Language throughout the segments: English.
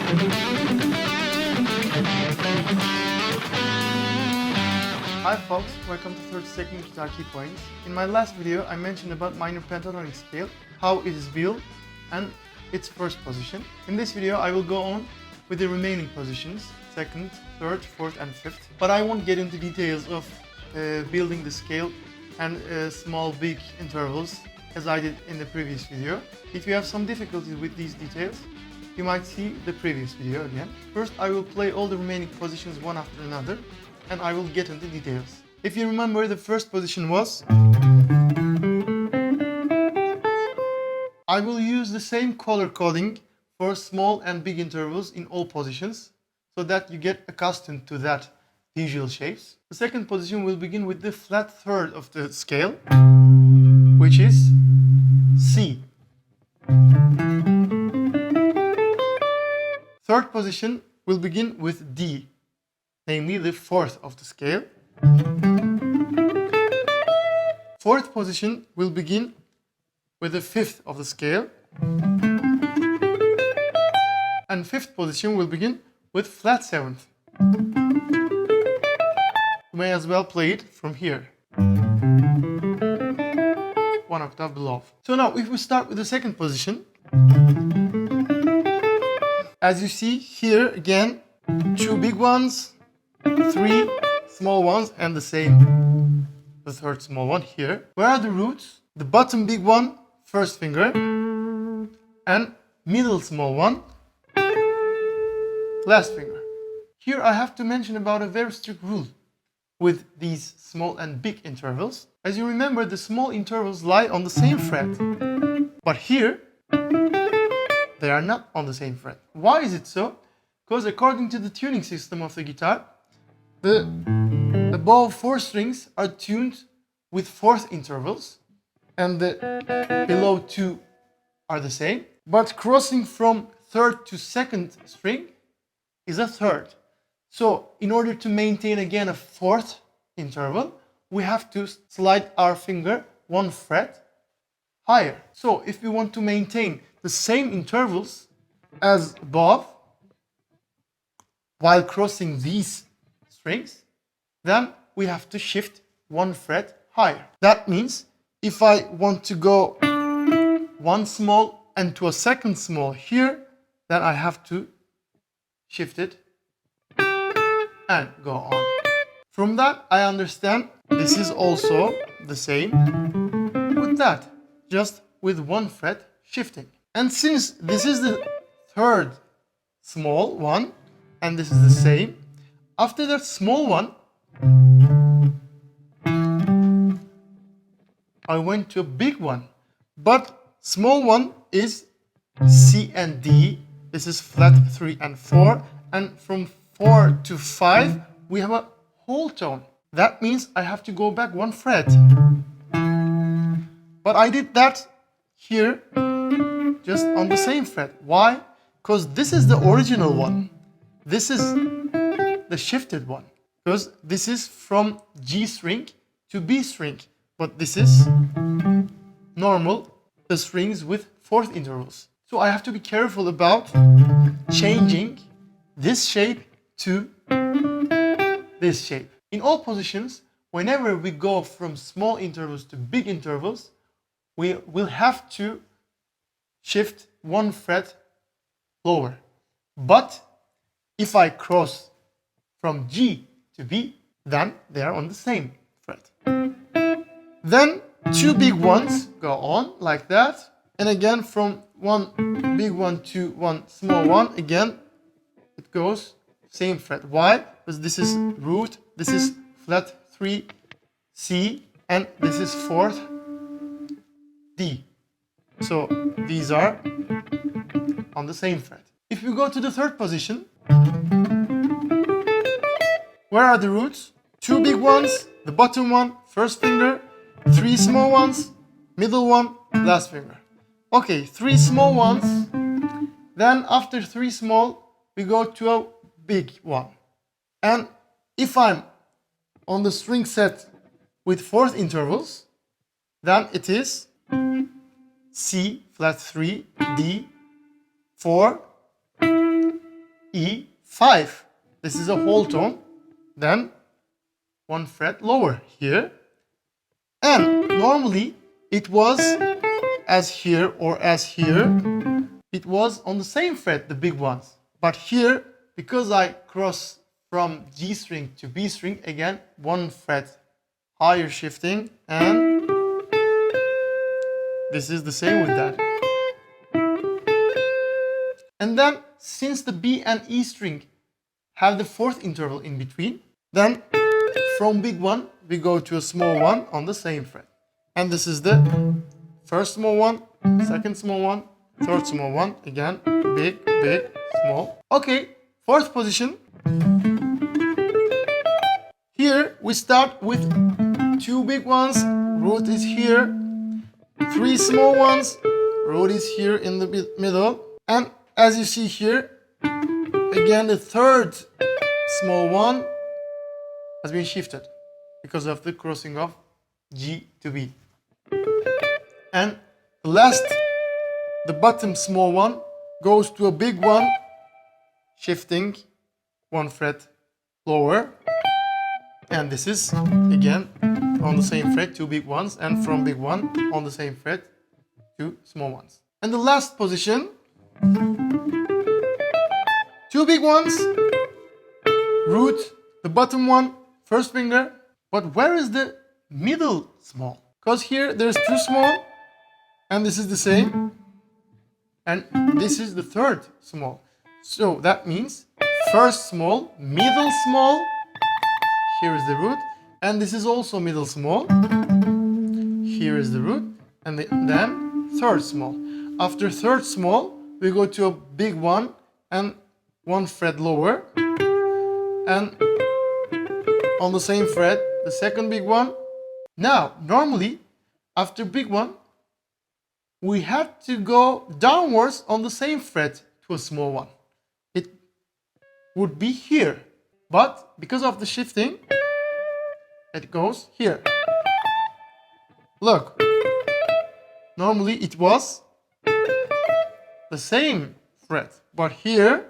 Hi folks, welcome to 30-second guitar key points. In my last video I mentioned about minor pentatonic scale, how it is built and its first position. In this video I will go on with the remaining positions, second, third, fourth and fifth. But I won't get into details of building the scale and small big intervals as I did in the previous video. If you have some difficulties with these details, you might see the previous video again. First I will play all the remaining positions one after another and I will get into details. If you remember, the first position was... I will use the same color coding for small and big intervals in all positions so that you get accustomed to that visual shapes. The second position will begin with the flat third of the scale, which is C. Third position will begin with D, namely the fourth of the scale. Fourth position will begin with the fifth of the scale. And fifth position will begin with flat seventh. You may as well play it from here, one octave below. So now if we start with the second position, as you see here again, two big ones, three small ones and the same, the third small one here. Where are the roots? The bottom big one, first finger, and middle small one, last finger. Here I have to mention about a very strict rule with these small and big intervals. As you remember, the small intervals lie on the same fret, but here they are not on the same fret. Why is it so? Because according to the tuning system of the guitar, the above four strings are tuned with fourth intervals and the below two are the same. But crossing from third to second string is a third. So in order to maintain again a fourth interval, we have to slide our finger one fret higher. So if we want to maintain the same intervals as above while crossing these strings, then we have to shift one fret higher. That means if I want to go one small and to a second small here, then I have to shift it and go on. From that I understand this is also the same with that, just with one fret shifting. And since this is the third small one and this is the same, after that small one I went to a big one, but small one is C and D. This is flat 3 and 4, and from 4 to 5 we have a whole tone. That means I have to go back one fret. But I did that here just on the same fret. Why? Because this is the original one. This is the shifted one. Because this is from G string to B string. But this is normal, the strings with fourth intervals. So I have to be careful about changing this shape to this shape. In all positions, whenever we go from small intervals to big intervals, we will have to shift one fret lower. But if I cross from G to B, then they are on the same fret. Then two big ones go on like that, and again from one big one to one small one, again it goes same fret. Why? Because this is root, this is flat 3 C, and this is fourth D. So these are on the same fret. If you go to the third position, where are the roots? Two big ones, the bottom one, first finger, three small ones, middle one, last finger. Okay, three small ones. Then after three small, we go to a big one. And if I'm on the string set with fourth intervals, then it is C, flat 3, D, 4, E5. This is a whole tone, then 1 fret lower here. And normally it was as here or as here, it was on the same fret, the big ones. But here, because I cross from G string to B string, again 1 fret higher shifting, and this is the same with that. And then since the B and E string have the 4th interval in between, then from big one we go to a small one on the same fret. And this is the first small one, second small one, third small one, again big, big, small. Okay, 4th position. Here we start with 2 big ones, root is here, 3 small ones, root is here in the middle, and as you see here, again the 3rd small one has been shifted because of the crossing of G to B. And the last, the bottom small one goes to a big one, shifting 1 fret lower. And this is again on the same fret, 2 big ones, and from big one on the same fret, 2 small ones. And the last position, 2 big ones, root, the bottom one, first finger. But where is the middle small? Because here there's 2 small, and this is the same, and this is the 3rd small. So that means first small, middle small, here is the root, and this is also middle small, here is the root, and then 3rd small. After 3rd small, we go to a big one and 1 fret lower, and on the same fret, the 2nd big one. Now, normally, after big one, we have to go downwards on the same fret to a small one. It would be here, but because of the shifting, it goes here. Look, normally it was the same fret, but here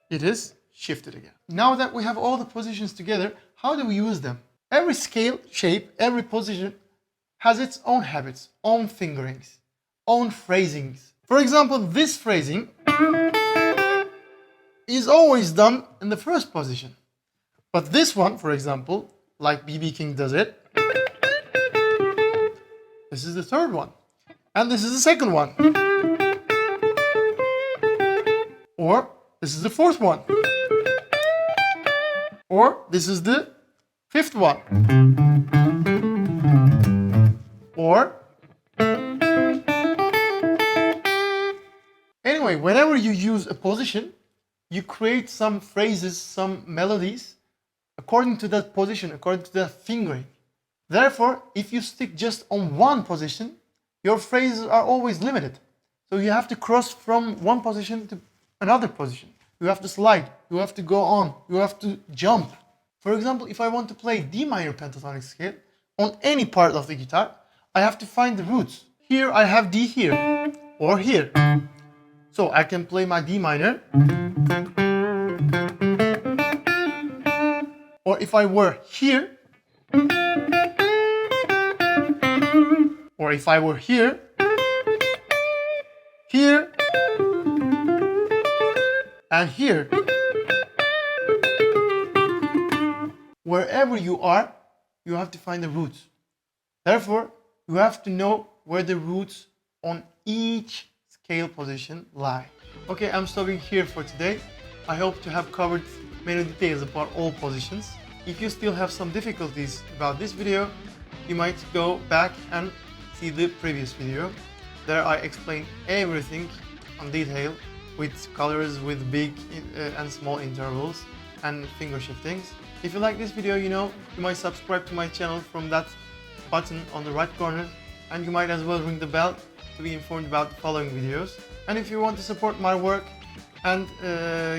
it is shifted again. Now that we have all the positions together, how do we use them? Every scale, shape, every position has its own habits, own fingerings, own phrasings. For example, this phrasing is always done in the 1st position. But this one, for example, like B.B. King does it, this is the 3rd one. And this is the 2nd one. Or this is the 4th one. Or this is the 5th one. Or anyway, whenever you use a position, you create some phrases, some melodies according to that position, according to that fingering. Therefore, if you stick just on one position, your phrases are always limited. So you have to cross from one position to another position. You have to slide, you have to go on, you have to jump. For example, if I want to play D minor pentatonic scale on any part of the guitar, I have to find the roots. Here I have D here, or here. So I can play my D minor. Or if I were here, or if I were here, here, and here. Wherever you are, you have to find the roots. Therefore, you have to know where the roots on each scale position lie. Okay, I'm stopping here for today. I hope to have covered many details about all positions. If you still have some difficulties about this video, you might go back and see the previous video. There I explain everything on detail with colors, with big and small intervals and finger shiftings. If you like this video, you might subscribe to my channel from that button on the right corner, and you might as well ring the bell to be informed about the following videos. And if you want to support my work and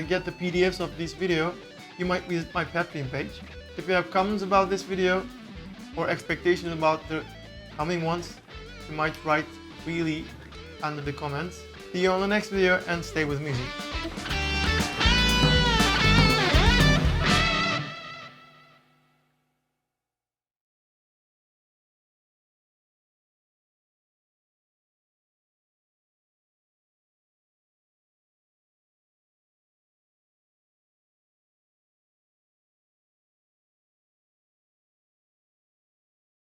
get the PDFs of this video, you might visit my Patreon page. If you have comments about this video or expectations about the coming ones, you might write freely under the comments. See you on the next video and stay with music.